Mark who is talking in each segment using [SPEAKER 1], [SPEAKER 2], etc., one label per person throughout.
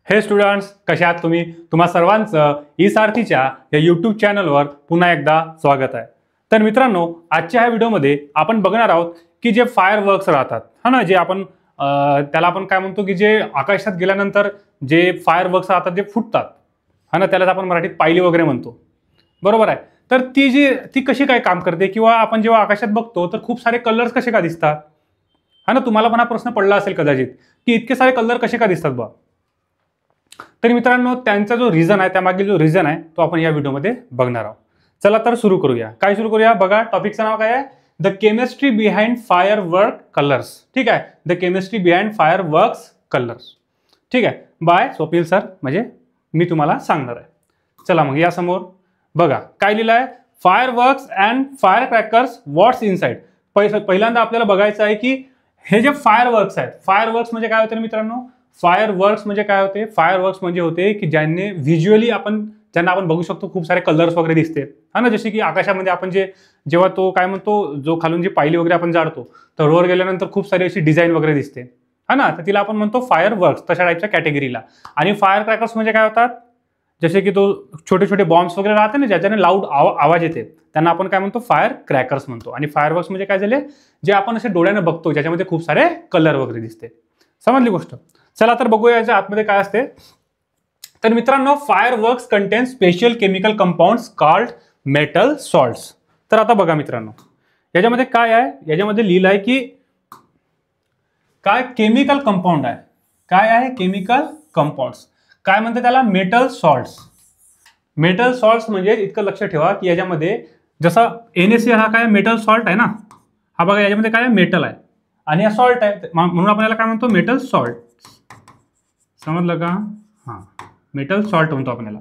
[SPEAKER 1] हे स्टुडंट्स, कशा आहात तुम्ही? तुम्हा सर्वांचं ई सारथीच्या या यूट्यूब चॅनलवर पुन्हा एकदा स्वागत आहे. तर मित्रांनो, आजच्या ह्या व्हिडिओमध्ये आपण बघणार आहोत की जे फायर वर्क्स राहतात, हा ना, जे आपण त्याला आपण काय म्हणतो की जे आकाशात गेल्यानंतर जे फायर वर्क्स राहतात जे फुटतात, हा ना, त्यालाच आपण मराठीत पायली वगैरे म्हणतो, बरोबर आहे. तर ती कशी काय काम करते, किंवा आपण जेव्हा आकाशात बघतो तर खूप सारे कलर्स कसे का दिसतात, हा ना. तुम्हाला पण हा प्रश्न पडला असेल कदाचित की इतके सारे कलर कसे का दिसतात बा. तर मित्रांनो, त्यांचा जो रिझन आहे, त्यामागील जो रिझन आहे तो आपण या व्हिडिओमध्ये बघणार आहोत. चला तर सुरू करूया. काय सुरू करूया? बघा, टॉपिकचं नाव काय आहे? The chemistry behind fire work colours. ठीक आहे, the chemistry behind fire works colours. ठीक आहे, बाय स्वप्नील सर, म्हणजे मी तुम्हाला सांगणार आहे. चला मग या समोर बघा काय लिहिलं आहे. Fire works and fire crackers what's inside. पहिल्यांदा आपल्याला बघायचं आहे की हे जे फायर वर्क्स आहेत, फायर वर्क्स म्हणजे काय होते मित्रांनो? फायर वर्क्स म्हणजे काय होते? फायर वर्क्स म्हणजे होते की ज्यांनी व्हिज्युअली ज्यांना आपण बघू शकतो खूप सारे कलर्स वगैरे दिसते, हा ना. जसे की आकाशामध्ये आपण जेव्हा तो काय म्हणतो, जो खालून जी पायली वगैरे आपण जाडतो तर वर गेल्यानंतर खूप सारी अशी डिझाईन वगैरे दिसते, हा ना. तर तिला आपण म्हणतो फायर वर्क्स, तशा टाईपच्या कॅटेगरीला. आणि फायर क्रॅकर्स म्हणजे काय होतात? जसे की तो छोटे छोटे बॉम्ब्स वगैरे राहते ना, ज्याच्याने लाऊड आवाज येते, त्यांना आपण काय म्हणतो? फायर क्रॅकर्स म्हणतो. आणि फायर वर्क्स म्हणजे काय झाले? जे आपण असे डोळ्याने बघतो, ज्याच्यामध्ये खूप सारे कलर वगैरे दिसते. समजली गोष्ट? चला तर बघूया याच्या आतमध्ये काय असते. तर मित्रांनो, fire works content special chemical compounds called metal salts. तर आता बघा मित्रांनो, याच्यामध्ये काय आहे? याच्यामध्ये लिहिलं आहे की काय केमिकल कंपाऊंड आहे. काय आहे? Chemical compounds. काय म्हणते त्याला? Metal salts. मेटल सॉल्ट्स म्हणजे इतकं लक्ष ठेवा की याच्यामध्ये जसा NaCl हा काय मेटल सॉल्ट आहे ना, हा बघा याच्यामध्ये काय मेटल आहे आणि हा सॉल्ट आहे, म्हणून आपण याला काय म्हणतो? Metal salt. समजलं का? हां, मेटल सॉल्ट म्हणतो आपण याला,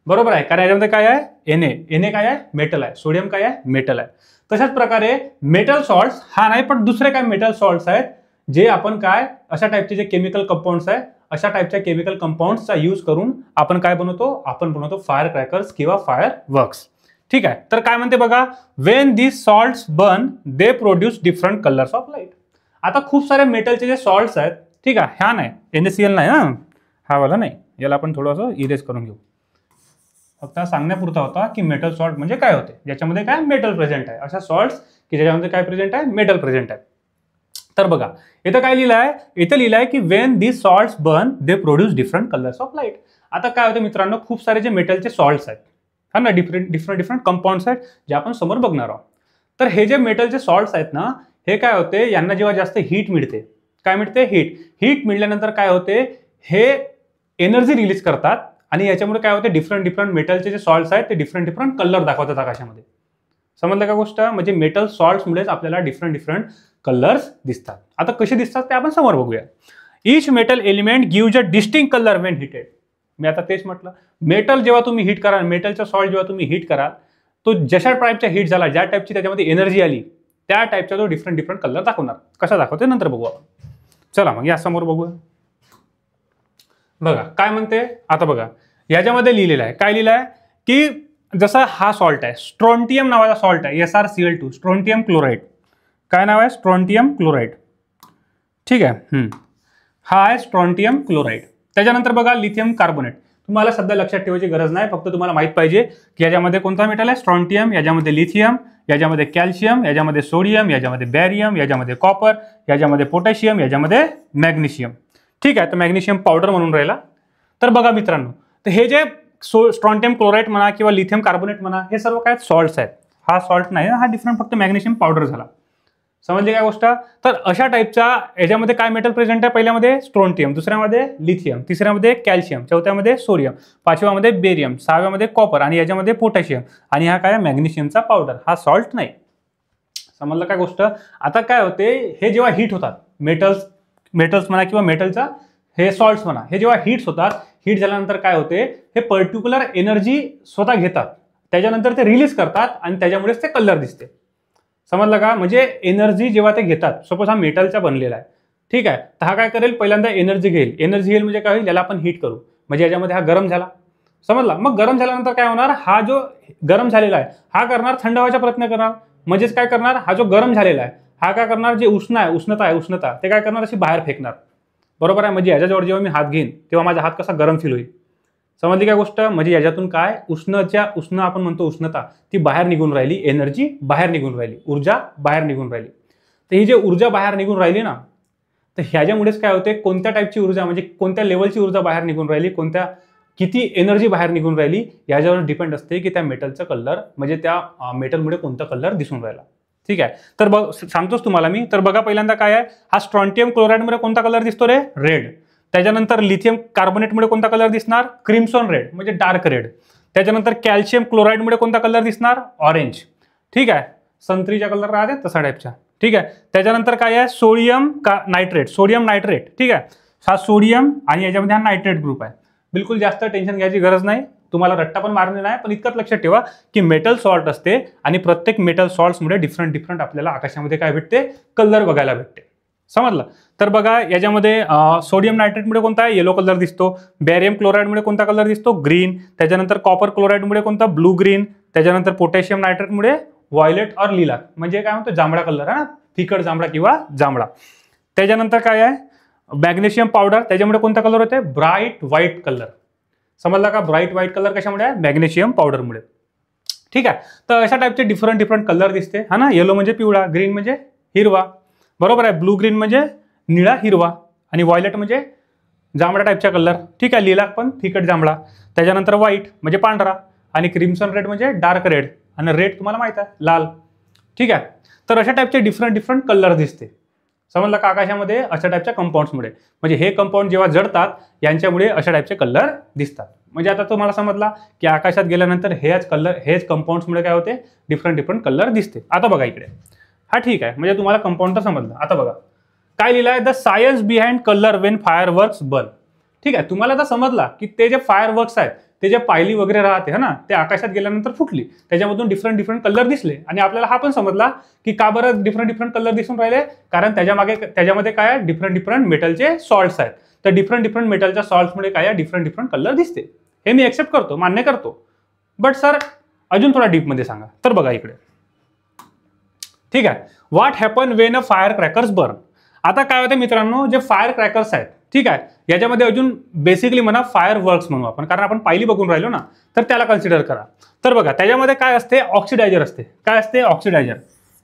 [SPEAKER 1] बरोबर आहे. कारण याच्यामध्ये काय आहे? Na काय आहे? मेटल आहे. सोडियम काय आहे? मेटल आहे. तशाच प्रकारे मेटल सॉल्ट्स हा नाही, पण दुसरे काय मेटल सॉल्ट्स आहेत जे आपण काय अशा टाईपचे जे केमिकल कंपाऊंड्स आहेत, अशा टाईपच्या केमिकल कंपाऊंड्सचा यूज करून आपण काय बनवतो? आपण बनवतो फायर क्रॅकर्स किंवा फायर वर्क्स. ठीक आहे. तर काय म्हणते बघा, Wien this salts burn they produce different colours of light. आता खूप सारे मेटलचे जे सॉल्ट्स आहेत, ठीक आहे, ह्या नाही, NaCl नाही, हा वाला नाही, याला आपण थोडंसं इरेज करून घेऊ. फक्त सांगण्यापुरता होता की मेटल सॉल्ट म्हणजे काय होते, ज्याच्यामध्ये काय मेटल प्रेझेंट आहे, अशा सॉल्ट्स की ज्याच्यामध्ये काय प्रेझेंट आहे? मेटल प्रेझेंट आहे. तर बघा इथं काय लिहिलं आहे? इथं लिहिलं आहे की Wien this salts burn they produce different colours of light. आता काय होतं मित्रांनो, खूप सारे जे मेटलचे सॉल्ट्स आहेत, हा ना, डिफरंट कंपाऊंड्स आहेत जे आपण समोर बघणार आहोत. तर हे जे मेटलचे सॉल्ट्स आहेत ना, हे काय होते, यांना जेव्हा जास्त हीट मिळते, काय मिळते? हीट मिळाल्यानंतर काय होते? हे एनर्जी रिलीज करतात आणि याच्यामुळे काय होते? डिफरंट मेटलचे जे सॉल्ट्स आहेत ते डिफरंट कलर दाखवतात आकाशामध्ये. समजलं का गोष्ट? म्हणजे मेटल सॉल्ट्समुळेच आपल्याला डिफरंट कलर्स दिसतात. आता कसे दिसतात ते आपण समोर बघूया. Each metal element gives a distinct colour when heated. मी आता तेच म्हटलं, मेटल जेव्हा तुम्ही हीट कराल, मेटलचा सॉल्ट जेव्हा तुम्ही हीट कराल, तो जशा टाईपचा हीट झाला, ज्या टाईपची त्याच्यामध्ये एनर्जी आली, त्या टाईपचा तो डिफरंट कलर दाखवणार. कसा दाखवते नंतर बघू आपण. चला मग या समोर बघूया. बघा काय म्हणते. आता बघा याच्यामध्ये लिहिलेलं आहे, काय लिहिलं आहे की जसा हा सॉल्ट आहे, स्ट्रॉन्टियम नावाचा सॉल्ट आहे, SrCl2, स्ट्रॉन्टियम क्लोराईड. काय नाव आहे? Strontium chloride. ठीक आहे, हा आहे स्ट्रॉन्टियम क्लोराईड. त्याच्यानंतर बघा लिथियम कार्बोनेट. तुम्हाला सध्या लक्षात ठेवायची गरज नाही, फक्त तुम्हाला माहित पाहिजे की याच्यामध्ये कोणता मेटल आहे? स्ट्रॉन्टियम, याच्यामध्ये लिथियम, याच्यामध्ये कॅल्शियम, याच्यामध्ये सोडियम, याच्यामध्ये बॅरियम, याच्यामध्ये कॉपर, याच्यामध्ये पोटॅशियम, याच्यामध्ये मॅग्नेशियम. ठीक आहे, तर मॅग्नेशियम पावडर म्हणून राहिला. तर बघा मित्रांनो, तर हे जे स्ट्रॉन्टियम क्लोराईड म्हणा किंवा लिथियम कार्बोनेट म्हणा, हे सर्व काय सॉल्ट्स आहेत. हा सॉल्ट नाही, हा डिफरंट फक्त मॅग्नेशियम पावडर झाला. समजली काय गोष्ट? तर अशा टाईपच्या याच्यामध्ये काय मेटल प्रेझेंट आहे? पहिल्यामध्ये स्ट्रॉन्टियम, दुसऱ्यामध्ये लिथियम, तिसऱ्यामध्ये कॅल्शियम, चौथ्यामध्ये सोडियम, पाचव्यामध्ये बेरियम, सहाव्यामध्ये कॉपर आणि याच्यामध्ये पोटॅशियम, आणि हा काय मॅग्नेशियमचा पावडर. हा सॉल्ट नाही. समजलं काय गोष्ट? आता काय होते, हे जेव्हा हीट होतात, मेटल्स म्हणा किंवा मेटलचा हे सॉल्ट्स म्हणा, हे जेव्हा हीट्स होतात, हीट झाल्यानंतर काय होते, हे पर्टिक्युलर एनर्जी स्वतः घेतात, त्याच्यानंतर ते रिलीज करतात आणि त्याच्यामुळेच ते कलर दिसते. समजलं का? म्हणजे एनर्जी जेव्हा ते घेतात, सपोज हा मेटलचा बनलेला आहे, ठीक आहे, तर हा काय करेल? पहिल्यांदा एनर्जी घेईल म्हणजे काय होईल? याला आपण हीट करू, म्हणजे याच्यामध्ये हा गरम झाला. समजला? मग गरम झाल्यानंतर काय होणार? हा जो गरम झालेला आहे हा करणार थंड व्हायचा प्रयत्न करणार. म्हणजेच काय करणार? हा जो गरम झालेला आहे हा काय करणार? जे उष्णता आहे ते काय करणार? अशी बाहेर फेकणार, बरोबर आहे. म्हणजे याच्याजवळ जेव्हा मी हात घेईन तेव्हा माझा हात कसा गरम फील होईल. समजली काय गोष्ट? म्हणजे याच्यातून काय उष्ण आपण म्हणतो उष्णता ती बाहेर निघून राहिली, एनर्जी बाहेर निघून राहिली, ऊर्जा बाहेर निघून राहिली. तर ही जी ऊर्जा बाहेर निघून राहिली ना, तर ह्याच्यामुळेच काय होते, कोणत्या टाईपची ऊर्जा म्हणजे कोणत्या लेवलची ऊर्जा बाहेर निघून राहिली, किती एनर्जी बाहेर निघून राहिली याच्यावर डिपेंड असते की त्या मेटलचा कलर म्हणजे त्या मेटलमुळे कोणता कलर दिसून राहिला. ठीक आहे. तर सांगतोच तुम्हाला मी. तर बघा पहिल्यांदा काय आहे, हा स्ट्रॉन्टियम क्लोराईडमुळे कोणता कलर दिसतो रे? रेड. त्याच्यानंतर लिथियम कार्बोनेटमुळे कोणता कलर दिसणार? क्रिम्सन रेड म्हणजे डार्क रेड. त्याच्यानंतर कॅल्शियम क्लोराईडमुळे कोणता कलर दिसणार? ऑरेंज. ठीक आहे. संत्रीचा कलर राहते तसा टाईपचा. ठीक आहे. त्याच्यानंतर काय आहे, सोडियम नायट्रेट. ठीक आहे. हा सोडियम आणि याच्यामध्ये हा नायट्रेट ग्रुप आहे. बिलकुल जास्त टेन्शन घ्यायची गरज नाही, तुम्हाला रट्टा पण मारणे नाही, पण इतकंच लक्षात ठेवा की मेटल सॉल्ट असते आणि प्रत्येक मेटल सॉल्ट्समुळे डिफरंट आपल्याला आकाशामध्ये काय भेटते? कलर बघायला भेटते. समजलं? तर बघा याच्यामध्ये सोडियम नायट्रेटमुळे कोणता आहे? येलो कलर दिसतो. बॅरियम क्लोराईडमुळे कोणता कलर दिसतो? ग्रीन. त्याच्यानंतर कॉपर क्लोराईडमुळे कोणता? Blue green. त्याच्यानंतर पोटॅशियम नायट्रेटमुळे व्हायलेट और लिलाक म्हणजे काय म्हणतो? जांभळा कलर आहे ना, फिकट जांभळा किंवा जांभळा. त्याच्यानंतर काय आहे, मॅग्नेशियम पावडर, त्याच्यामुळे कोणता कलर होते? Bright white colour. समजला का? ब्राईट व्हाईट कलर कशामुळे आहे? मॅग्नेशियम पावडरमुळे. ठीक आहे. तर अशा टाईपचे डिफरंट कलर दिसते हा ना. येलो म्हणजे पिवळा, ग्रीन म्हणजे हिरवा, बरोबर आहे. ब्लू ग्रीन म्हणजे निळा हिरवा आणि व्हायलेट म्हणजे जांभळा टाईपचा कलर. ठीक आहे. लिलाक पण फिकट जांभळा. त्याच्यानंतर व्हाईट म्हणजे पांढरा आणि क्रिम्सन रेड म्हणजे डार्क रेड आणि रेड तुम्हाला माहित आहे लाल. ठीक आहे. तर अशा टाईपचे डिफरंट कलर दिसते. समजलं का? आकाशामध्ये अशा टाईपच्या कंपाऊंड्समुळे म्हणजे हे कंपाऊंड जेव्हा जडतात यांच्यामुळे अशा टाईपचे कलर दिसतात. म्हणजे आता तुम्हाला समजला की आकाशात गेल्यानंतर हेच कंपाऊंड्समुळे काय होते? डिफरंट कलर दिसते. आता बघा इकडे. हा ठीक आहे. म्हणजे तुम्हाला कंपाऊंड तर समजलं. आता बघा काय लिहिलं आहे, the science behind colour Wien fireworks burn. ठीक आहे. तुम्हाला आता समजला की ते जे फायरवर्क्स आहेत ते जे पायली वगैरे राहते है ना, ते आकाशात गेल्यानंतर फुटली, त्याच्यामधून डिफरंट कलर दिसले आणि आपल्याला हा पण समजला की का बरं डिफरंट कलर दिसून राहिले, कारण त्याच्यामध्ये काय आहे, डिफरंट मेटलचे सॉल्ट्स आहेत. तर डिफरंट मेटलच्या सॉल्ट्समुळे काय आहे, डिफरंट कलर दिसते. हे मी एक्सेप्ट करतो, मान्य करतो. बट सर अजून थोडा डीपमध्ये सांगा. तर बघा इकडे. ठीक आहे. What happen when a fire crackers burn. आता काय होतं मित्रांनो, जे फायर क्रॅकर्स आहेत, ठीक आहे, याच्यामध्ये अजून बेसिकली म्हणा फायर वर्क्स म्हणू आपण, कारण आपण पायली बघून राहिलो ना, तर त्याला कन्सिडर करा. तर बघा त्याच्यामध्ये काय असते, ऑक्सिडायझर असते. काय असते? ऑक्सिडायझर.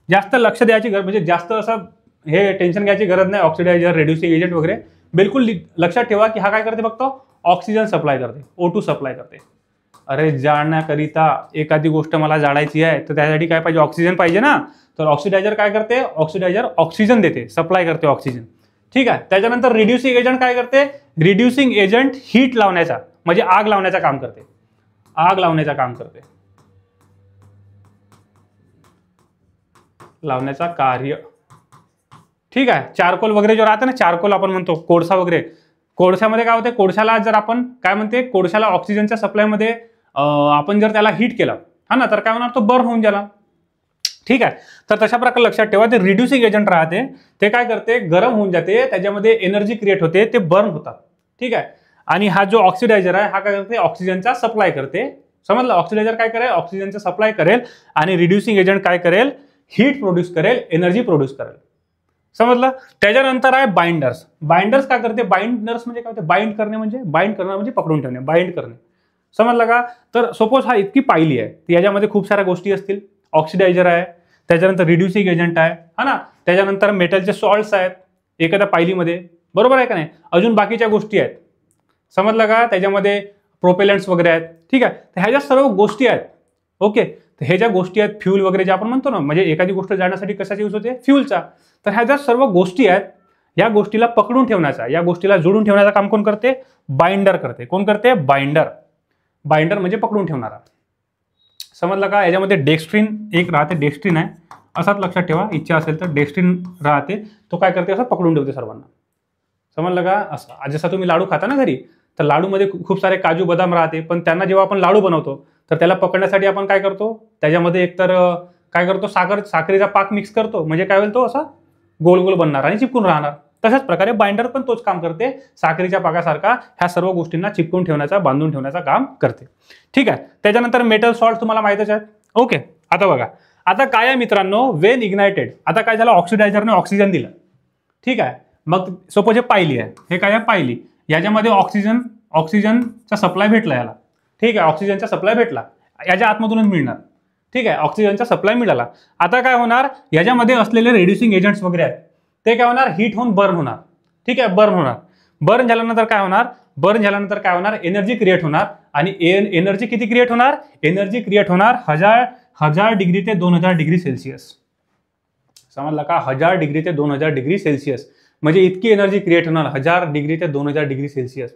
[SPEAKER 1] जास्त लक्ष द्यायची गरज म्हणजे जास्त असं हे टेन्शन घ्यायची गरज नाही. ऑक्सिडायझर, रेड्युसिंग एजंट वगैरे बिलकुल लक्षात ठेवा की हा काय करते, फक्त ऑक्सिजन सप्लाय करते, O2 सप्लाय करते. अरे जाळण्याकरिता एखादी गोष्ट मला जाळायची आहे तर त्यासाठी काय पाहिजे? ऑक्सिजन पाहिजे ना. तर ऑक्सिडायझर काय करते? ऑक्सिडायझर ऑक्सिजन देते, सप्लाय करते ऑक्सिजन. ठीक आहे. त्याच्यानंतर रिड्युसिंग एजंट काय करते? रिड्युसिंग एजंट हीट लावण्याचा म्हणजे आग लावण्याचं काम करते. लावण्याचा कार्य. ठीक आहे. चारकोल वगैरे जो राहते ना, चारकोल आपण म्हणतो, कोळसा वगैरे, कोळशामध्ये काय होते, कोळशाला जर आपण काय म्हणते, कोळशाला ऑक्सिजनच्या सप्लायमध्ये आपण जर त्याला हीट केला हा ना, तर काय होणार, तो बर्न होऊन गेला. ठीक आहे. तर तशा प्रकारे लक्षात ठेवा, ते रिड्युसिंग एजंट राहते, ते काय करते, गरम होऊन जाते, त्याच्यामध्ये एनर्जी क्रिएट होते, ते बर्न होतात. ठीक आहे. आणि हा जो ऑक्सिडायझर आहे हा काय करते, ऑक्सिजनचा सप्लाय करते. समजलं? ऑक्सिडायझर काय करेल, ऑक्सिजनचा सप्लाय करेल आणि रिड्युसिंग एजंट काय करेल, हीट प्रोड्यूस करेल, एनर्जी प्रोड्यूस करेल. समजलं? त्याच्यानंतर आहे बाइंडर्स. बाइंडर्स काय करते, बाइंडर्स म्हणजे काय होते, बाइंड करणे म्हणजे पकडून ठेवणे, बाइंड करणे. समजलं का? तर सपोज हा इतकी पायली आहे, याच्यामध्ये खूप साऱ्या गोष्टी असतील. ऑक्सिडायझर आहे, त्याच्यानंतर रिड्युसिंग एजंट आहे हा ना, त्याच्यानंतर मेटलचे सॉल्ट्स आहेत एखाद्या पायलीमध्ये, बरोबर आहे का नाही, अजून बाकीच्या गोष्टी आहेत. समजलं का? त्याच्यामध्ये प्रोपेलंट्स वगैरे आहेत. ठीक आहे. तर ह्या ज्या सर्व गोष्टी आहेत, ओके, तर हे ज्या गोष्टी आहेत, फ्यूल वगैरे जे आपण म्हणतो ना, म्हणजे एखादी गोष्ट जाण्यासाठी कशाचा यूज होते, फ्यूलचा. तर ह्या ज्या सर्व गोष्टी आहेत, या गोष्टीला पकडून ठेवण्याचा, या गोष्टीला जोडून ठेवण्याचं काम कोण करते? बाइंडर करते. कोण करते? बाइंडर. बाइंडर म्हणजे पकडून ठेवणारा. समजलं का? याच्यामध्ये डेक्स्ट्रिन एक राहते, डेक्स्ट्रिन आहे, असाच लक्षात ठेवा, इच्छा असेल तर डेक्स्ट्रिन राहते, तो काय करते, असं पकडून ठेवते सर्वांना. समजलं का? असं जसं तुम्ही लाडू खाता ना घरी, तर लाडूमध्ये खूप सारे काजू बदाम राहते, पण त्यांना जेव्हा आपण लाडू बनवतो तर त्याला पकडण्यासाठी आपण काय करतो, त्याच्यामध्ये एकतर काय करतो, साखरेचा पाक मिक्स करतो, म्हणजे काय होईल, तो असा गोल गोल बनणार आणि चिपकून राहणार. तशाच प्रकारे बाइंडर पण तोच काम करते, साखरेच्या पाकासारखा ह्या सर्व गोष्टींना चिपकून ठेवण्याचा, बांधून ठेवण्याचा काम करते. ठीक आहे. त्याच्यानंतर मेटल सॉल्ट तुम्हाला माहितच आहेत. ओके. आता बघा, आता काय आहे मित्रांनो, वेन इग्नायटेड. आता काय झालं, ऑक्सिडायझरने ऑक्सिजन दिलं. ठीक आहे. मग सपोज हे पायली आहे, हे काय आहे पायली, याच्यामध्ये ऑक्सिजनचा सप्लाय भेटला याला, ठीक आहे, ऑक्सिजनचा सप्लाय भेटला, याच्या आतमधूनच मिळणार, ठीक आहे, ऑक्सिजनचा सप्लाय मिळाला. आता काय होणार, याच्यामध्ये असलेले रेड्युसिंग एजंट्स वगैरे आहेत ते काय होणार, हीट होऊन बर्न होणार, ठीक आहे, बर्न होणार. बर्न झाल्यानंतर काय होणार, बर्न झाल्यानंतर काय होणार, एनर्जी क्रिएट होणार. आणि एनर्जी किती क्रिएट होणार, एनर्जी क्रिएट होणार 1000 डिग्री ते 2000 डिग्री सेल्सिअस. समजला का, 1000 डिग्री ते 2000 डिग्री सेल्सिअस म्हणजे इतकी एनर्जी क्रिएट होणार 1000 डिग्री ते 2000 डिग्री सेल्सिअस.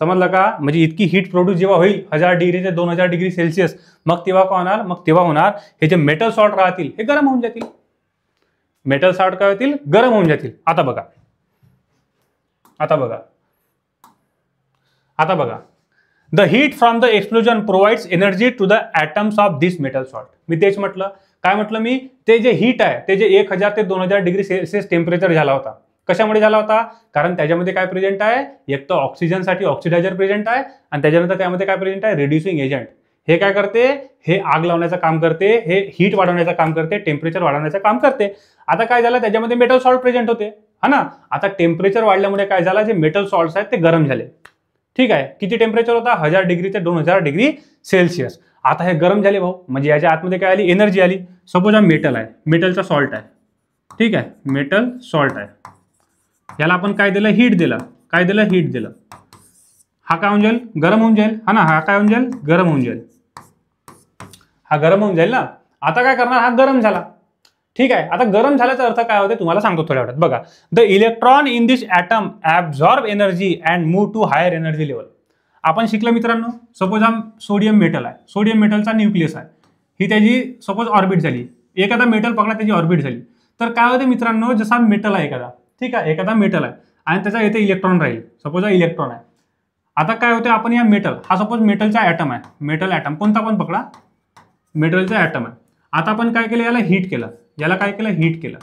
[SPEAKER 1] समजलं का, म्हणजे इतकी हीट प्रोड्यूस जेव्हा होईल 1000 डिग्री ते 2000 डिग्री सेल्सिअस, मग तेव्हा काय होणार, मग तेव्हा होणार हे जे मेटल सॉल्ट राहतील हे गरम होऊन जातील. मेटल सॉल्ट काय होतील, गरम होऊन जातील. आता बघा, the heat from the explosion provides energy to the atoms of this metal salt. मी तेच म्हटलं, काय म्हटलं मी, ते जे हीट आहे ते जे 1000 ते 2000 डिग्री सेल्सिअस टेम्परेचर झाला होता, कशामुळे झाला होता, कारण त्याच्यामध्ये काय प्रेझेंट आहे, एक तर ऑक्सिजनसाठी ऑक्सिडायझर प्रेझेंट आहे आणि त्याच्यानंतर त्यामध्ये काय प्रेझेंट आहे, रिड्युसिंग एजंट. हे काय करते, हे आग लावण्याचं काम करते, हे हीट वाढवण्याचं काम करते, टेम्परेचर वाढवण्याचं काम करते. आता काय झालं, त्याच्यामध्ये मेटल सॉल्ट प्रेझेंट होते, हा ना. आता टेम्परेचर वाढल्यामुळे काय झालं, जे मेटल सॉल्ट्स आहेत ते गरम झाले, ठीक आहे. किती टेम्परेचर होता, 1000 डिग्री ते 2000 डिग्री सेल्सिअस. आता हे गरम झाले भाऊ, म्हणजे याच्या आतमध्ये काय आली, एनर्जी आली. सपोज हा मेटल आहे, मेटलचा सॉल्ट आहे, ठीक आहे, मेटल सॉल्ट आहे, याला आपण काय दिलं, हीट दिलं, काय दिलं, हीट दिलं. हा काय होऊन जाईल, गरम होऊन जाईल, हा ना. हा काय होऊन जाईल, गरम होऊन जाईल, हा गरम होऊन जाईल ना. आता काय करणार, हा गरम झाला, ठीक आहे. आता गरम झाल्याचा अर्थ काय होते तुम्हाला सांगतो थोड्या वेळात. बघा, the electron in this atom absorb energy and move to higher energy level. आपण शिकलं मित्रांनो, सपोज हा सोडियम मेटल आहे, सोडियम मेटलचा न्यूक्लियस आहे, ही त्याची सपोज ऑर्बिट झाली, एखादा मेटल पकडा त्याची ऑर्बिट झाली, तर काय होते मित्रांनो, जसा मेटल आहे एखादा, ठीक आहे, एखादा मेटल आहे आणि त्याचा येथे इलेक्ट्रॉन राहील, सपोज हा इलेक्ट्रॉन आहे. आता काय होते, आपण या मेटल, हा सपोज मेटलचा ॲटम आहे, मेटल ॲटम कोणता पण पकडा, मेटलचा ॲटम आहे. आता आपण काय केलं, याला हीट केलं, याला काय केलं, हीट केलं.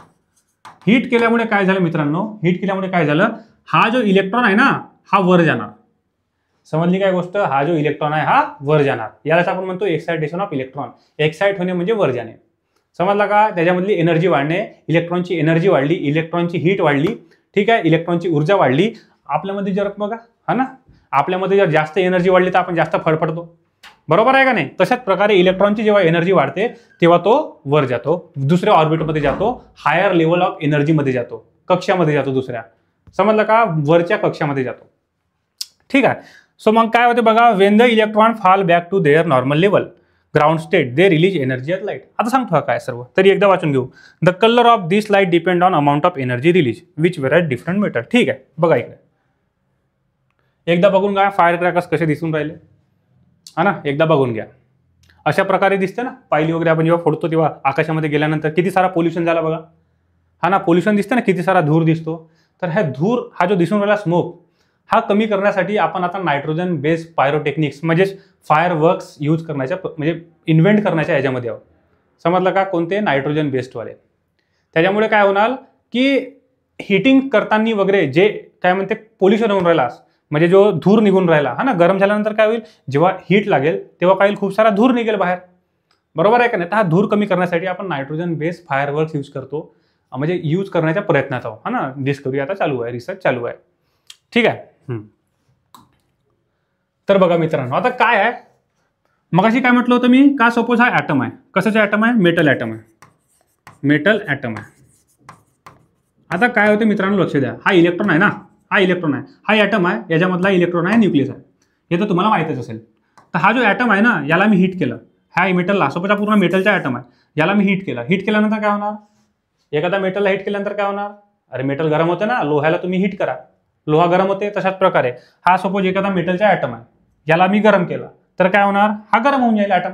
[SPEAKER 1] हीट केल्यामुळे काय झालं मित्रांनो, हीट केल्यामुळे काय झालं, हा जो इलेक्ट्रॉन आहे ना हा वर जाणार. समजली काय गोष्ट, हा जो इलेक्ट्रॉन आहे हा वर जाणार, यालाच आपण म्हणतो एक्सायटेशन ऑफ इलेक्ट्रॉन. एक्साइट होणे म्हणजे वर जाणे, समजला का. त्याच्यामधली एनर्जी वाढणे, इलेक्ट्रॉनची एनर्जी वाढली, इलेक्ट्रॉनची हीट वाढली, ठीक आहे, इलेक्ट्रॉनची ऊर्जा वाढली. आपल्यामध्ये जर बघा, हा ना, आपल्यामध्ये जर जास्त एनर्जी वाढली तर आपण जास्त फडफडतो, बरोबर आहे का नाही. तशाच प्रकारे इलेक्ट्रॉनची जेव्हा एनर्जी वाढते तेव्हा तो वर जातो, दुसऱ्या ऑर्बिटमध्ये जातो, हायर लेवल ऑफ एनर्जीमध्ये जातो, कक्षामध्ये जातो दुसऱ्या, समजलं का, वरच्या कक्षामध्ये जातो, ठीक आहे. सो मग काय होते बघा, when the electron fall back to their normal level ground state they release energy at light. आता सांगतो काय सर्व, तरी एकदा वाचून घेऊ. The colour of this light depend on amount of energy release which varies different metal. ठीक आहे, बघा इकडे एकदा बघून घ्या फायर क्रॅकर्स कसे दिसून राहिले, हा ना, एकदा बघून घ्या. अशा प्रकारे दिसते ना, पायली वगैरे आपण जेव्हा फोडतो तेव्हा आकाशामध्ये गेल्यानंतर किती सारा पोल्युशन झाला बघा, हा ना, पोल्युशन दिसते ना, किती सारा धूर दिसतो. तर हा धूर, हा जो दिसून राहिला स्मोक, हा कमी करण्यासाठी आपण आता नायट्रोजन बेस्ड पायरोटेक्निक्स म्हणजेच फायर वर्क्स यूज करण्याच्या, म्हणजे इन्व्हेंट करण्याच्या याच्यामध्ये आहोत, समजलं का, कोणते, नायट्रोजन बेस्डवाले. त्याच्यामुळे काय होणार की हिटिंग करताना वगैरे जे काय म्हणते पोल्युशन होऊन राहिला, म्हणजे जो धूर निघून राहिला, हा ना, गरम झाल्यानंतर काय होईल, जेव्हा हीट लागेल तेव्हा काय होईल, खूप सारा धूर निघेल बाहेर, बरोबर आहे का नाही. तर हा धूर कमी करण्यासाठी आपण nitrogen based fire works use करतो, म्हणजे यूज करण्याच्या प्रयत्नात आहोत, हा ना. डिस्कवरी आता चालू आहे, रिसर्च चालू आहे, ठीक आहे. तर बघा मित्रांनो, आता काय आहे, मगाशी काय म्हटलं होतं मी, का सपोज हा ॲटम आहे, कशाचा ॲटम आहे, मेटल ॲटम आहे, मेटल ॲटम आहे. आता काय होते मित्रांनो, लक्ष द्या, हा इलेक्ट्रॉन आहे ना, हा इलेक्ट्रॉन आहे, हा ॲटम आहे, याच्यामधला इलेक्ट्रॉन आहे, न्यूक्लियस आहे, हे तर तुम्हाला माहितच असेल. तर हा जो ॲटम आहे ना, याला मी हीट केलं, ह्या मेटलला, सपोज हा पूर्ण मेटलचा ॲटम आहे, याला मी हीट केलं. हीट केल्यानंतर काय होणार, एखादा मेटलला हीट केल्यानंतर काय होणार, अरे मेटल गरम होते ना, लोह्याला तुम्ही हीट करा, लोहा गरम होते. तशाच प्रकारे हा सपोज एखादा मेटलचा ॲटम आहे, याला मी गरम केला तर काय होणार, हा गरम होऊन जाईल ॲटम.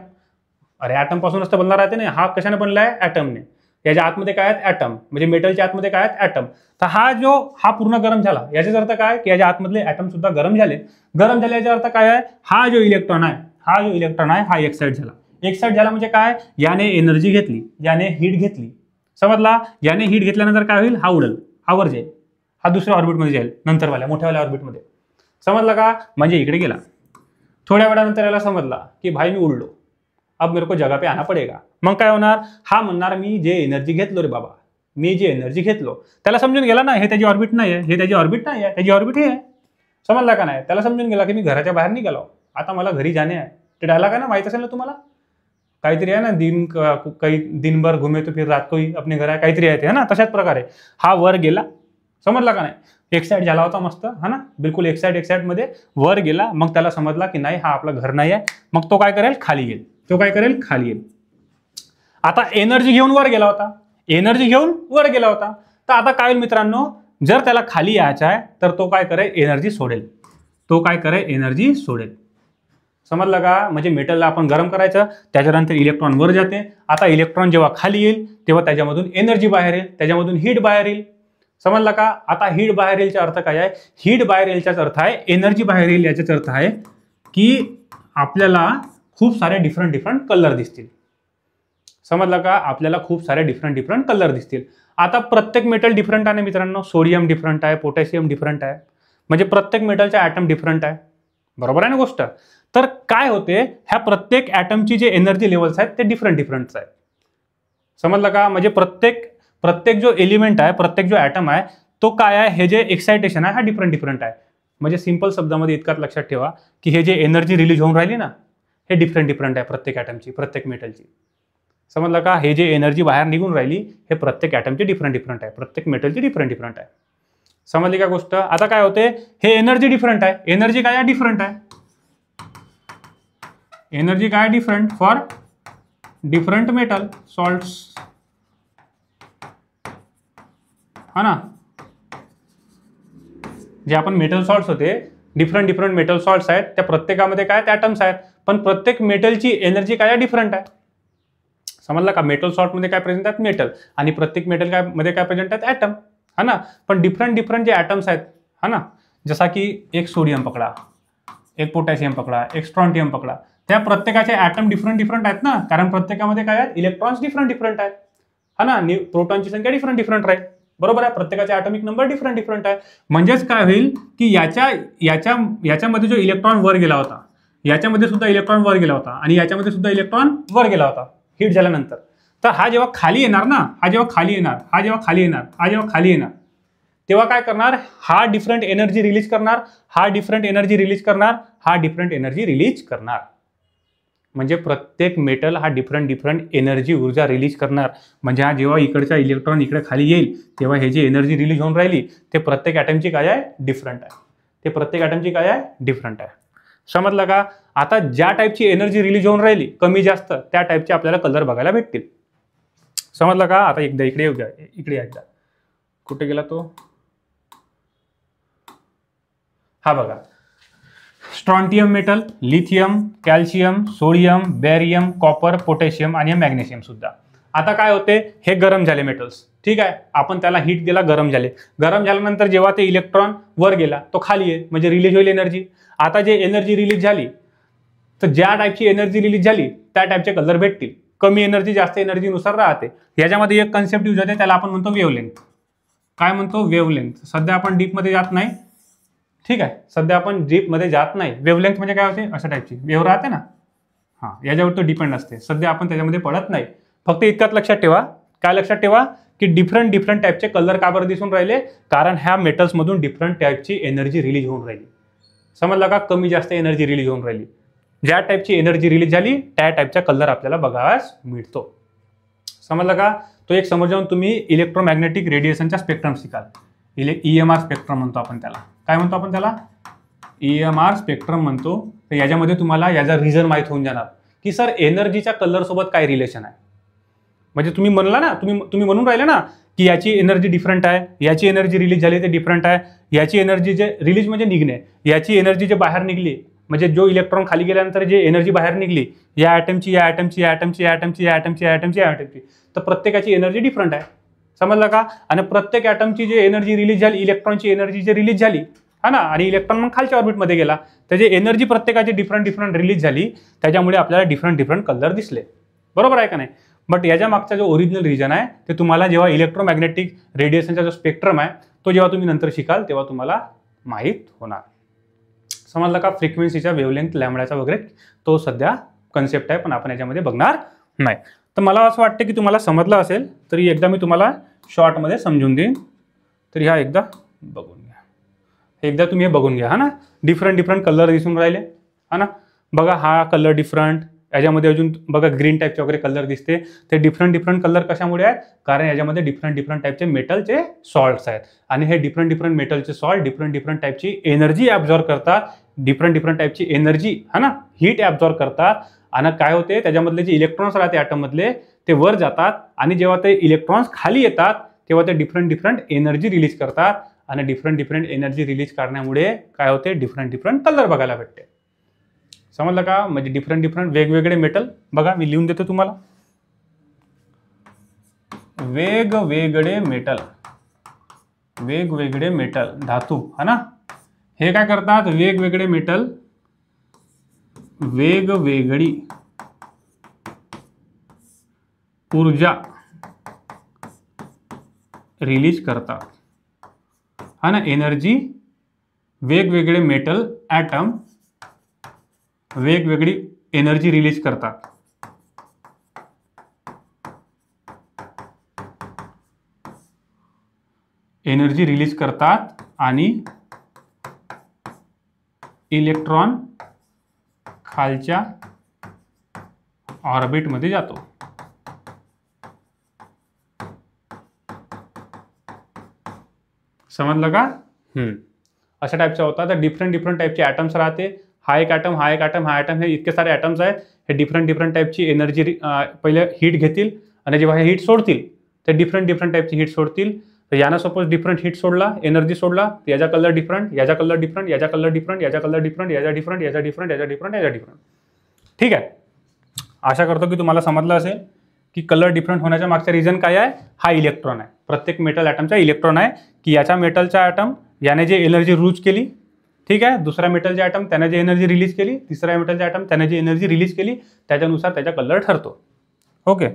[SPEAKER 1] अरे ॲटम पासूनच तर बनणार आहे ना, हा कशाने बनला आहे, ॲटमने. याच्या आतमध्ये काय आहेत, ॲटम, म्हणजे मेटलच्या आतमध्ये काय आहेत, ॲटम. तर हा पूर्ण गरम झाला, याचाच अर्थ काय की याच्या आतमधले ॲटम सुद्धा गरम झाले. गरम झाले याचा अर्थ काय आहे, हा जो इलेक्ट्रॉन आहे, हा एक्साइट झाला. एक्साइट झाला म्हणजे काय, याने एनर्जी घेतली, याने हीट घेतली, समजला. याने हीट घेतल्यानंतर काय होईल, हा उडल, हा वर जाईल, हा दुसऱ्या ऑर्बिटमध्ये जाईल, नंतरवाल्या मोठ्यावाल्या ऑर्बिटमध्ये, समजला का. म्हणजे इकडे गेला, थोड्या वेळानंतर याला समजला की भाई मी उडलो, अब मेरे को जगह पे आना पडेगा. मग काय होणार, हा म्हणणार मी जे एनर्जी घेतलो रे बाबा, मी जी एनर्जी घेतलो त्याला समजून गेला ना, हे त्याची ऑर्बिट नाही आहे, हे त्याची ऑर्बिट नाही आहे, त्याची ऑर्बिट हे आहे. समजला का नाही? त्याला समजून गेला की मी घराच्या बाहेर निघालो, आता मला घरी जाणे आहे. ते डायलॉग आहे ना, माहित असेल ना तुम्हाला, काहीतरी आहे ना, काही दिनभर घुमे तो फिर रात को ही अपने घर आहे, काहीतरी आहे ते, है ना. तशाच प्रकारे हा वर गेला, समजला का नाही? एक्साइट झाला होता मस्त, हा ना, बिलकुल एक्साइट मध्ये वर गेला. मग त्याला समजला की नाही, हा आपलं घर नाही आहे. मग तो काय करेल? खाली येईल. तो काय करेल? खाली येईल. आता एनर्जी घेऊन वर गेला होता, एनर्जी घेऊन वर गेला होता. तर आता काय होईल मित्रांनो, जर त्याला खाली यायचं आहे तर तो काय करेल? एनर्जी सोडेल. तो काय करेल? एनर्जी सोडेल. समजलं का? म्हणजे मेटलला आपण गरम करायचं, त्याच्यानंतर इलेक्ट्रॉन वर जाते. आता इलेक्ट्रॉन जेव्हा खाली येईल तेव्हा त्याच्यामधून एनर्जी बाहेर येईल, त्याच्यामधून हीट बाहेर येईल. समजला का? आता हीट बाहेर येईलचा अर्थ काय आहे? हीट बाहेर येईलचाच अर्थ आहे एनर्जी बाहेर येईल, याचाच अर्थ आहे की आपल्याला खूप सारे डिफरंट कलर दिसतील. समजलं का? आपल्याला खूप सारे डिफरंट कलर दिसतील. आता प्रत्येक मेटल डिफरंट आहे मित्रांनो. सोडियम डिफरंट आहे, पोटॅशियम डिफरंट आहे, म्हणजे प्रत्येक मेटलचा ॲटम डिफरंट आहे. बरोबर आहे ना गोष्ट? तर काय होते, ह्या प्रत्येक ॲटमची जे एनर्जी लेवल्स आहेत ते डिफरंट आहेत. समजलं का? म्हणजे प्रत्येक जो एलिमेंट आहे, प्रत्येक जो ॲटम आहे तो काय आहे, हे जे एक्साइटेशन आहे हा डिफरंट आहे. म्हणजे सिंपल शब्दामध्ये इतकाच लक्षात ठेवा की हे जे एनर्जी रिलीज होऊन राहिली ना, हे डिफरंट आहे प्रत्येक ॲटमची, प्रत्येक मेटलची. समजलं का? हे जे एनर्जी बाहेर निघून राहिली हे प्रत्येक ॲटमची डिफरंट आहे, प्रत्येक मेटलची डिफरंट आहे. समजली का गोष्ट? आता काय होते, हे एनर्जी डिफरंट आहे. एनर्जी काय आहे? डिफरंट आहे. एनर्जी काय? Different for different metal salts, हा ना. जे आपण मेटल सॉल्ट्स होते, डिफरंट मेटल सॉल्ट्स आहेत, त्या प्रत्येकामध्ये काय ते ॲटम्स आहेत, पण प्रत्येक मेटलची एनर्जी काय डिफरंट आहे. समजला का? मेटल सॉल्ट मध्ये काय प्रेझेंट आहेत? मेटल. आणि प्रत्येक मेटल काय मध्ये काय प्रेझेंट आहेत? ॲटम, हा ना. पण डिफरंट जे ॲटम्स आहेत, हा ना, जसा की एक सोडियम पकडा, एक पोटॅशियम पकडा, एक स्ट्रॉन्टियम पकडा, त्या प्रत्येकाचे ॲटम डिफरंट आहेत ना, कारण प्रत्येकामध्ये काय आहेत? इलेक्ट्रॉन्स डिफरंट आहेत, हा ना. प्रोटॉनची संख्या डिफरंट राहील. बरोबर आहे? प्रत्येकाचे ॲटॉमिक नंबर डिफरंट आहे. म्हणजेच काय होईल की याच्यामध्ये जो इलेक्ट्रॉन वर गेला होता, याच्यामध्ये सुद्धा इलेक्ट्रॉन वर गेला होता, आणि याच्यामध्ये सुद्धा इलेक्ट्रॉन वर गेला होता हीट झाल्यानंतर. तर हा जेव्हा खाली येणार ना, हा जेव्हा खाली येणार, तेव्हा काय करणार? हा डिफरंट एनर्जी रिलीज करणार, हा डिफरंट एनर्जी रिलीज करणार. म्हणजे प्रत्येक मेटल हा डिफरंट एनर्जी ऊर्जा रिलीज करणार. म्हणजे हा जेव्हा इकडचा इलेक्ट्रॉन इकडे खाली येईल तेव्हा हे जी एनर्जी रिलीज होऊन राहिली ते प्रत्येक ॲटमची काय आहे? डिफरंट आहे. समजलं का? आता ज्या टाईपची एनर्जी रिलीज होऊन राहिली कमी जास्त, त्या टाईपचे आपल्याला कलर बघायला भेटतील. समजलं का? आता एकदा इकडे येऊ द्या, इकडे यायचा, कुठे गेला तो? हा बघा, strontium metal, lithium, calcium, sodium, barium, copper, potassium आणि मॅग्नेशियम सुद्धा. आता काय होते, हे गरम झाले मेटल्स, ठीक आहे. आपण त्याला हीट दिला, गरम झाले. गरम झाल्यानंतर जेव्हा ते इलेक्ट्रॉन वर गेला तो खाली आहे, म्हणजे रिलीज होईल एनर्जी. आता जे एनर्जी रिलीज झाली, तर ज्या टाईपची एनर्जी रिलीज झाली त्या टाईपचे कलर भेटतील. कमी एनर्जी जास्त एनर्जीनुसार राहते. याच्यामध्ये एक कन्सेप्ट यूज होते, त्याला आपण म्हणतो वेव्हलेंथ. काय म्हणतो? वेव्हलेंथ. सध्या आपण डीपमध्ये जात नाही, ठीक आहे. सध्या आपण डीपमध्ये जात नाही. वेव्हलेंथ म्हणजे काय होते? अशा टाईपची वेव्ह राहते ना, हां, याच्यावर तो डिपेंड असते. सध्या आपण त्याच्यामध्ये पडत नाही. फक्त इतकंच लक्षात ठेवा. काय लक्षात ठेवा? की डिफरंट टाईपचे कलर का बरं दिसून राहिले? कारण ह्या मेटल्समधून डिफरंट टाईपची एनर्जी रिलीज होऊन राहिली. समजलं का? कमी जास्त एनर्जी रिलीज होऊन राहिली. ज्या टाईपची एनर्जी रिलीज झाली त्या टाईपचा कलर आपल्याला बघायला मिळतो. समजलं का? तो एक समोर जाऊन तुम्ही इलेक्ट्रोमॅग्नेटिक रेडिएशनचा स्पेक्ट्रम शिकाल. EMR स्पेक्ट्रम म्हणतो आपण त्याला. काय म्हणतो आपण त्याला? EMR स्पेक्ट्रम म्हणतो. तर याच्यामध्ये तुम्हाला याचा रिझन माहीत होऊन जाणार की सर एनर्जीच्या कलर सोबत काय रिलेशन आहे. म्हणजे तुम्ही म्हणला ना, तुम्ही म्हणून राहिले ना की याची एनर्जी डिफरंट आहे, याची एनर्जी रिलीज झाली ते डिफरंट आहे, याची एनर्जी जे रिलीज म्हणजे निघणे, याची एनर्जी जे बाहेर निघली म्हणजे जो इलेक्ट्रॉन खाली गेल्यानंतर जे एनर्जी बाहेर निघली या ॲटमची, तर प्रत्येकाची एनर्जी डिफरंट आहे. समजलं का? आणि प्रत्येक ॲटमची जी एनर्जी रिलीज झाली, इलेक्ट्रॉनची एनर्जी जी रिलीज झाली, हा ना, आणि इलेक्ट्रॉन मग खालच्या ऑर्बिटमध्ये गेला, त्याची एनर्जी प्रत्येकाची डिफरंट रिलीज झाली, त्याच्यामुळे आपल्याला डिफरंट कलर दिसले. बरोबर आहे का नाही? बट याच्या मागचा जो ओरिजिनल रिजन आहे ते तुम्हाला जेव्हा इलेक्ट्रोमॅग्नेटिक रेडिएशनचा जो स्पेक्ट्रम आहे तो जेव्हा तुम्ही नंतर शिकाल तेव्हा तुम्हाला माहीत होणार. समजलं का? फ्रिक्वेन्सीचा, वेव्हलेंथ, लॅम्बडाचा वगैरे तो सध्या कन्सेप्ट आहे, पण आपण याच्यामध्ये बघणार नाही. तर मला असं वाटतं की तुम्हाला समजलं असेल, तरी एकदा मी तुम्हाला शॉर्टमध्ये समजून देईन. तर ह्या एकदा बघून घ्या, एकदा तुम्ही हे बघून घ्या. हा ना, डिफरंट कलर दिसून राहिले. हा ना, बघा हा कलर डिफरंट, याच्यामध्ये अजून बघा ग्रीन टाईपचे वगैरे कलर दिसते. ते डिफरंट कलर कशामुळे आहेत? कारण याच्यामध्ये डिफरंट टाईपचे मेटलचे सॉल्ट्स आहेत आणि हे डिफरंट मेटलचे सॉल्ट डिफरंट टाईपची एनर्जी ॲब्झॉर्ब करतात, डिफरंट टाईपची एनर्जी हा ना हीट ॲब्झॉर्ब करतात. आणि काय होते, त्याच्यामधले जे इलेक्ट्रॉन्स राहते ॲटममधले ते वर जातात आणि जेव्हा ते इलेक्ट्रॉन्स खाली येतात तेव्हा ते डिफरंट एनर्जी रिलीज करतात आणि डिफरंट एनर्जी रिलीज करण्यामुळे काय होते, डिफरंट कलर बघायला भेटते. समजलं का? म्हणजे डिफरंट वेगवेगळे मेटल बघा, मी लिहून देतो तुम्हाला. वेगवेगळे मेटल धातू हा ना, हे काय करतात, वेगवेगळे मेटल वेगवेगळी ऊर्जा रिलीज करतात हा ना, एनर्जी. वेगवेगळे मेटल ॲटम वेगवेगळी एनर्जी रिलीज करतात. एनर्जी रिलीज करतात आणि इलेक्ट्रॉन खालच्या ऑर्बिटमध्ये जातो. समजलं का? अशा टाईपच्या होतात. तर डिफरंट टाईपचे ॲटम्स राहते. हा एक ॲटम, हा एक ॲटम, हा ॲटम, हे इतके सारे ॲटम्स आहेत. हे डिफरंट टाईपची एनर्जी पहिले हीट घेतील आणि जेव्हा हे हीट सोडतील ते डिफरंट टाईपची हीट सोडतील. तर यानं सपोज डिफरंट हीट सोडला, एनर्जी सोडला, याचा कलर डिफरंट, याचा कलर डिफरंट, याचा कलर डिफरंट, याचा कलर डिफरंट, याचा डिफरंट, याचा डिफरंट, याचा डिफरंट, याचा डिफरंट. ठीक आहे, आशा करतो की तुम्हाला समजलं असेल की कलर डिफरंट होण्याच्या मागचा रिझन काय आहे. हा इलेक्ट्रॉन आहे. प्रत्येक मेटल ॲटमचा इलेक्ट्रॉन आहे की याच्या मेटलचा ॲटम याने जे एनर्जी यूज केली, ठीक आहे, दुसऱ्या मेटलचे ॲटम त्याने जे एनर्जी रिलीज केली, तिसऱ्या मेटलचे ॲटम त्याने जी एनर्जी रिलीज केली, त्याच्यानुसार त्याचा कलर ठरतो. ओके.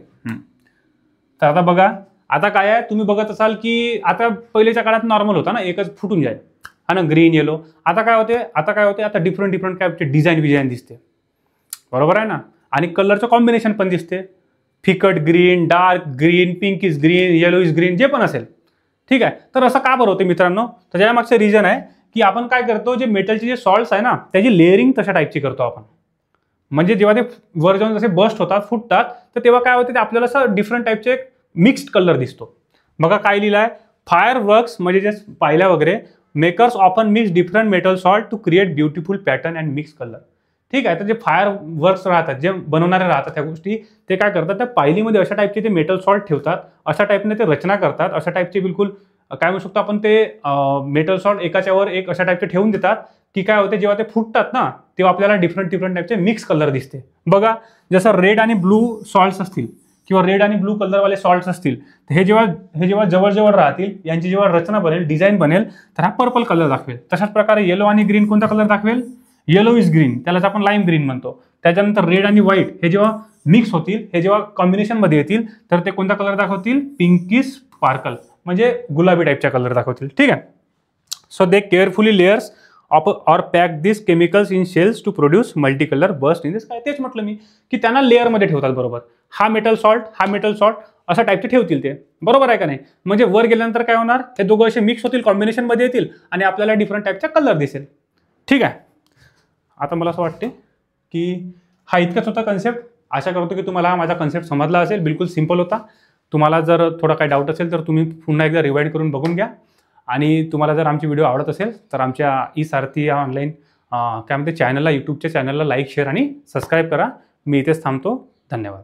[SPEAKER 1] तर आता बघा, आता काय आहे, तुम्ही बघत असाल की आता पहिलेच्या काळात नॉर्मल होता ना, एकच फुटून जाईल हा ना, ग्रीन येलो. आता काय होते, आता डिफरंट टाईपचे डिझाईन दिसते. बरोबर आहे ना, आणि कलरचं कॉम्बिनेशन पण दिसते. फिकट green, dark green, pink is green, yellow is green, जे पण असेल. ठीक आहे, तर असं का बरं होते मित्रांनो? तर त्यामागचं रिझन आहे की आपण काय करतो, जे मेटलचे जे सॉल्ट्स आहे ना त्याची लेअरिंग तशा टाईपची करतो आपण. म्हणजे जेव्हा ते वर जाऊन जसे बस्ट होतात, फुटतात, तर तेव्हा काय होते, ते आपल्याला असं डिफरंट टाईपचे मिक्स्ड कलर दिसतो. बघा काय लिहिलं आहे, फायर वर्क्स म्हणजे जे पाहिल्या वगैरे, makers often mix different metal salt to create beautiful pattern and mix colour. ठीक आहे, तर जे फायर वर्क्स राहतात, जे बनवणारे राहतात त्या गोष्टी, ते काय करतात, त्या पायलीमध्ये अशा टाईपचे ते मेटल सॉल्ट ठेवतात, अशा टाईपने ते रचना करतात, अशा टाईपचे बिलकुल काय म्हणू शकतो आपण, ते मेटल सॉल्ट एकाच्यावर एक अशा टाईपचे ठेवून देतात की काय होते, जेव्हा ते फुटतात ना तेव्हा आपल्याला डिफरंट टाईपचे मिक्स कलर दिसते. बघा, जसं रेड आणि ब्लू सॉल्ट्स असतील किंवा रेड आणि ब्लू कलरवाले सॉल्ट्स असतील, तर हे जेव्हा जवळ राहतील, यांची जेव्हा रचना बनेल, डिझाईन बनेल, तर हा पर्पल कलर दाखवेल. तशाच प्रकारे येलो आणि ग्रीन कोणता कलर दाखवेल, येलो इज ग्रीन, त्यालाच आपण लाईम ग्रीन म्हणतो. त्याच्यानंतर रेड आणि व्हाईट हे जेव्हा मिक्स होतील, हे जेव्हा कॉम्बिनेशनमध्ये येतील, तर ते कोणता कलर दाखवतील, पिंकिश स्पार्कल, म्हणजे गुलाबी टाईपच्या कलर दाखवतील. ठीक आहे. So they carefully layers or pack this chemicals in shells to produce multi colour burst in this. काय तेच म्हटलं मी की त्यांना लेअरमध्ये ठेवतात. बरोबर, हा मेटल सॉल्ट अशा टाईपचे ठेवतील ते. बरोबर आहे का नाही? म्हणजे वर गेल्यानंतर काय होणार, हे दोघं असे मिक्स होतील, कॉम्बिनेशनमध्ये येतील आणि आपल्याला डिफरंट टाईपचा कलर दिसेल. ठीक आहे. आता मला असं वाटते की हा इतकाच होता कन्सेप्ट. आशा करतो की तुम्हाला हा माझा कन्सेप्ट समजला असेल. बिलकुल सिंपल होता. तुम्हाला जर थोडा काही डाऊट असेल तर तुम्ही पुन्हा एकदा रिवाइंड करून बघून घ्या. आणि तुम्हाला जर आमची व्हिडिओ आवडत असेल तर आमच्या ई सारथी या ऑनलाईन काय म्हणते चॅनलला, यूट्यूबच्या चॅनलला लाईक, शेअर आणि सबस्क्राईब करा. मी इथेच थांबतो. धन्यवाद.